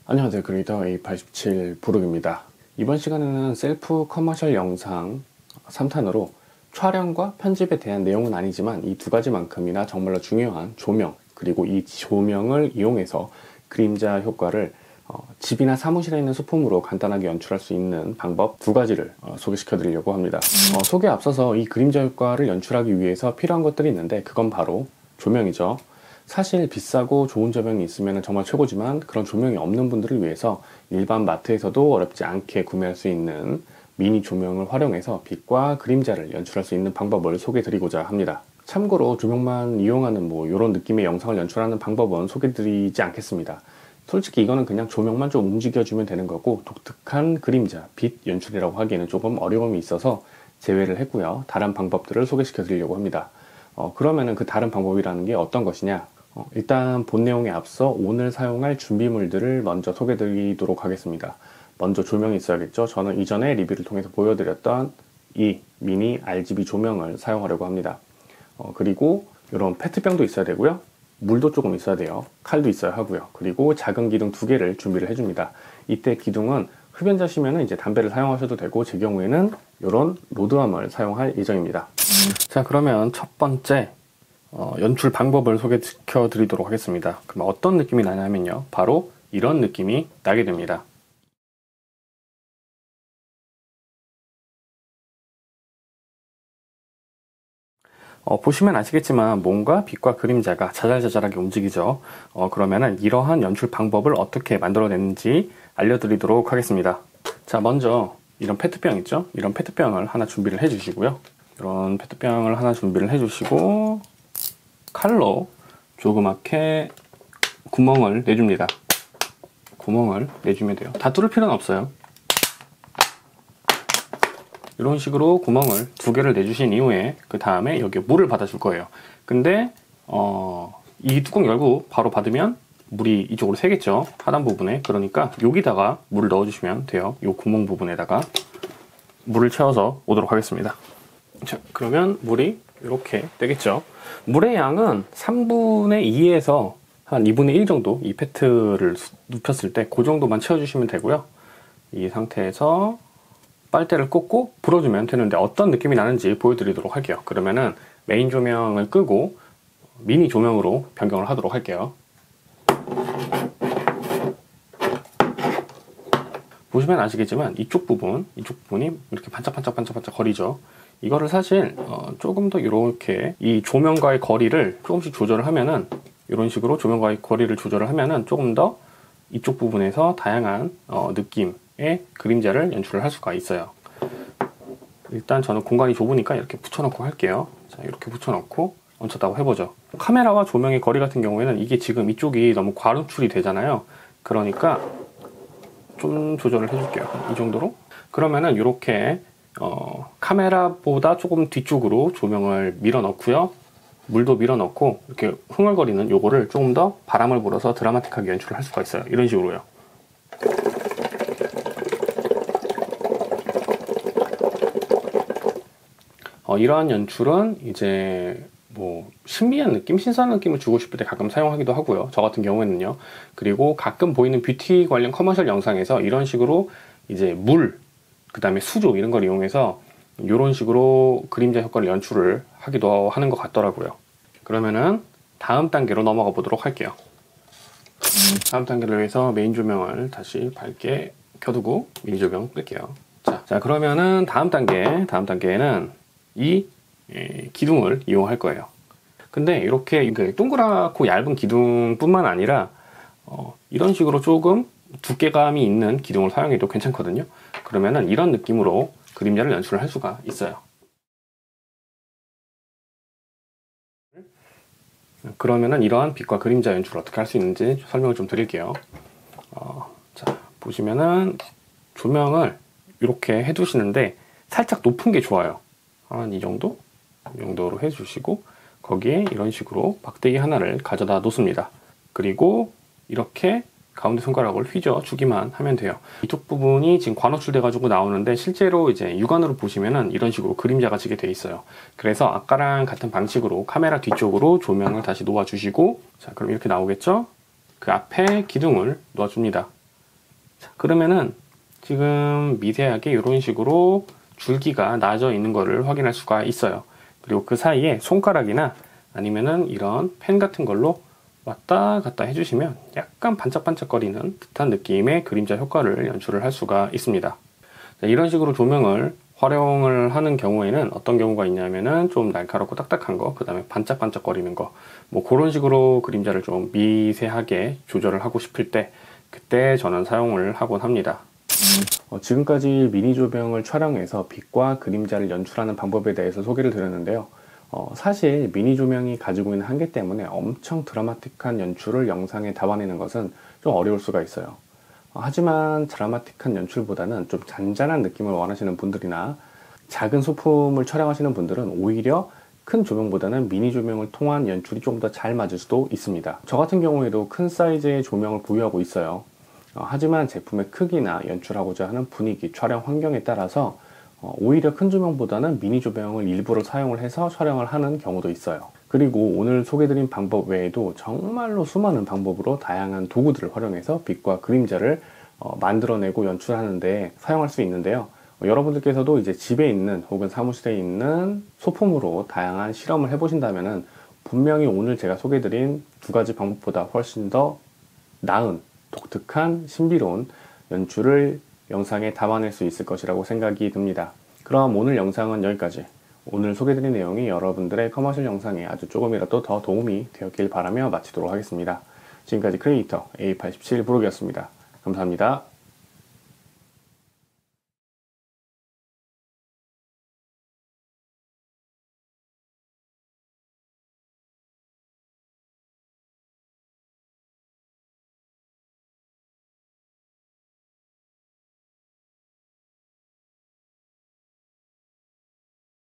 안녕하세요. 그레이더 A87 부룩입니다. 이번 시간에는 셀프 커머셜 영상 3탄으로 촬영과 편집에 대한 내용은 아니지만 이 두 가지만큼이나 정말로 중요한 조명, 그리고 이 조명을 이용해서 그림자 효과를 집이나 사무실에 있는 소품으로 간단하게 연출할 수 있는 방법 두 가지를 소개시켜 드리려고 합니다. 소개에 앞서서 이 그림자 효과를 연출하기 위해서 필요한 것들이 있는데, 그건 바로 조명이죠. 사실 비싸고 좋은 조명이 있으면 정말 최고지만, 그런 조명이 없는 분들을 위해서 일반 마트에서도 어렵지 않게 구매할 수 있는 미니 조명을 활용해서 빛과 그림자를 연출할 수 있는 방법을 소개해 드리고자 합니다. 참고로 조명만 이용하는 이런 느낌의 영상을 연출하는 방법은 소개해 드리지 않겠습니다. 솔직히 이거는 그냥 조명만 좀 움직여주면 되는 거고, 독특한 그림자, 빛 연출이라고 하기에는 조금 어려움이 있어서 제외를 했고요. 다른 방법들을 소개시켜 드리려고 합니다. 그러면은 그 다른 방법이라는 게 어떤 것이냐? 일단 본 내용에 앞서 오늘 사용할 준비물들을 먼저 소개해 드리도록 하겠습니다. 먼저 조명이 있어야겠죠. 저는 이전에 리뷰를 통해서 보여드렸던 이 미니 RGB 조명을 사용하려고 합니다. 그리고 이런 페트병도 있어야 되고요. 물도 조금 있어야 돼요. 칼도 있어야 하고요. 그리고 작은 기둥 2개를 준비를 해줍니다. 이때 기둥은 흡연자시면 이제 담배를 사용하셔도 되고, 제 경우에는 이런 로드암을 사용할 예정입니다. 자, 그러면 첫 번째 연출 방법을 소개시켜 드리도록 하겠습니다. 그럼 어떤 느낌이 나냐면요, 바로 이런 느낌이 나게 됩니다. 보시면 아시겠지만 뭔가 빛과 그림자가 자잘자잘하게 움직이죠. 그러면은 이러한 연출 방법을 어떻게 만들어냈는지 알려드리도록 하겠습니다. 자, 먼저 이런 페트병 있죠? 이런 페트병을 하나 준비를 해주시고요. 이런 페트병을 하나 준비를 해주시고, 칼로 조그맣게 구멍을 내줍니다. 구멍을 내주면 돼요. 다 뚫을 필요는 없어요. 이런 식으로 구멍을 2개를 내주신 이후에 그 다음에 여기에 물을 받아줄 거예요. 근데 이 뚜껑 열고 바로 받으면 물이 이쪽으로 새겠죠, 하단 부분에. 그러니까 여기다가 물을 넣어주시면 돼요. 이 구멍 부분에다가 물을 채워서 오도록 하겠습니다. 자, 그러면 물이 이렇게 되겠죠. 물의 양은 3분의 2에서 한 2분의 1 정도, 이 페트를 눕혔을 때 그 정도만 채워주시면 되고요. 이 상태에서 빨대를 꽂고 불어주면 되는데, 어떤 느낌이 나는지 보여드리도록 할게요. 그러면은 메인 조명을 끄고 미니 조명으로 변경을 하도록 할게요. 보시면 아시겠지만 이쪽 부분이 이렇게 반짝반짝 거리죠. 이거를 사실 조금 더 이렇게 이 조명과의 거리를 조금씩 조절을 하면은, 이런 식으로 조명과의 거리를 조절을 하면은 조금 더 이쪽 부분에서 다양한 느낌의 그림자를 연출을 할 수가 있어요. 일단 저는 공간이 좁으니까 이렇게 붙여놓고 할게요. 자, 이렇게 붙여놓고 얹혔다고 해보죠. 카메라와 조명의 거리 같은 경우에는 이게 지금 이쪽이 너무 과노출이 되잖아요. 그러니까 좀 조절을 해줄게요. 이 정도로. 그러면은 이렇게 카메라보다 조금 뒤쪽으로 조명을 밀어 넣고요. 물도 밀어 넣고 이렇게 흥얼거리는 요거를 조금 더 바람을 불어서 드라마틱하게 연출을 할 수가 있어요. 이런 식으로요. 이러한 연출은 이제 신비한 느낌, 신선한 느낌을 주고 싶을 때 가끔 사용하기도 하고요. 저 같은 경우에는요. 그리고 가끔 보이는 뷰티 관련 커머셜 영상에서 이런 식으로 이제 물, 그 다음에 수조 이런 걸 이용해서 이런 식으로 그림자 효과를 연출을 하기도 하는 것 같더라고요. 그러면은 다음 단계로 넘어가 보도록 할게요. 다음 단계를 위해서 메인 조명을 다시 밝게 켜두고 미니 조명 끌게요. 자, 그러면은 다음 단계에는 이 기둥을 이용할 거예요. 근데 이렇게 동그랗고 얇은 기둥뿐만 아니라 이런 식으로 조금 두께감이 있는 기둥을 사용해도 괜찮거든요. 그러면은 이런 느낌으로 그림자를 연출을 할 수가 있어요. 그러면은 이러한 빛과 그림자 연출을 어떻게 할 수 있는지 설명을 좀 드릴게요. 자, 보시면은 조명을 이렇게 해두시는데 살짝 높은 게 좋아요. 한 이 정도로 해주시고, 거기에 이런 식으로 박대기 하나를 가져다 놓습니다. 그리고 이렇게 가운데 손가락을 휘저 주기만 하면 돼요. 이쪽 부분이 지금 관호출 돼가지고 나오는데, 실제로 이제 육안으로 보시면은 이런 식으로 그림자가 지게 돼 있어요. 그래서 아까랑 같은 방식으로 카메라 뒤쪽으로 조명을 다시 놓아주시고, 자, 그럼 이렇게 나오겠죠? 그 앞에 기둥을 놓아줍니다. 자, 그러면은 지금 미세하게 이런 식으로 줄기가 나져 있는 것을 확인할 수가 있어요. 그리고 그 사이에 손가락이나 아니면은 이런 펜 같은 걸로 왔다 갔다 해주시면 약간 반짝반짝거리는 듯한 느낌의 그림자 효과를 연출을 할 수가 있습니다. 자, 이런 식으로 조명을 활용을 하는 경우에는 어떤 경우가 있냐면은 좀 날카롭고 딱딱한 거, 그 다음에 반짝반짝거리는 거, 뭐 그런 식으로 그림자를 좀 미세하게 조절을 하고 싶을 때 그때 저는 사용을 하곤 합니다. 지금까지 미니 조명을 촬영해서 빛과 그림자를 연출하는 방법에 대해서 소개를 드렸는데요. 사실 미니 조명이 가지고 있는 한계 때문에 엄청 드라마틱한 연출을 영상에 담아내는 것은 좀 어려울 수가 있어요. 하지만 드라마틱한 연출보다는 좀 잔잔한 느낌을 원하시는 분들이나 작은 소품을 촬영하시는 분들은 오히려 큰 조명보다는 미니 조명을 통한 연출이 좀 더 잘 맞을 수도 있습니다. 저 같은 경우에도 큰 사이즈의 조명을 보유하고 있어요. 하지만 제품의 크기나 연출하고자 하는 분위기, 촬영 환경에 따라서 오히려 큰 조명보다는 미니 조명을 일부러 사용을 해서 촬영을 하는 경우도 있어요. 그리고 오늘 소개드린 방법 외에도 정말로 수많은 방법으로 다양한 도구들을 활용해서 빛과 그림자를 만들어내고 연출하는데 사용할 수 있는데요. 여러분들께서도 이제 집에 있는 혹은 사무실에 있는 소품으로 다양한 실험을 해보신다면 분명히 오늘 제가 소개드린 두 가지 방법보다 훨씬 더 나은 독특한 신비로운 연출을 영상에 담아낼 수 있을 것이라고 생각이 듭니다. 그럼 오늘 영상은 여기까지. 오늘 소개드린 내용이 여러분들의 커머셜 영상에 아주 조금이라도 더 도움이 되었길 바라며 마치도록 하겠습니다. 지금까지 크리에이터 A87 브록이었습니다. 감사합니다.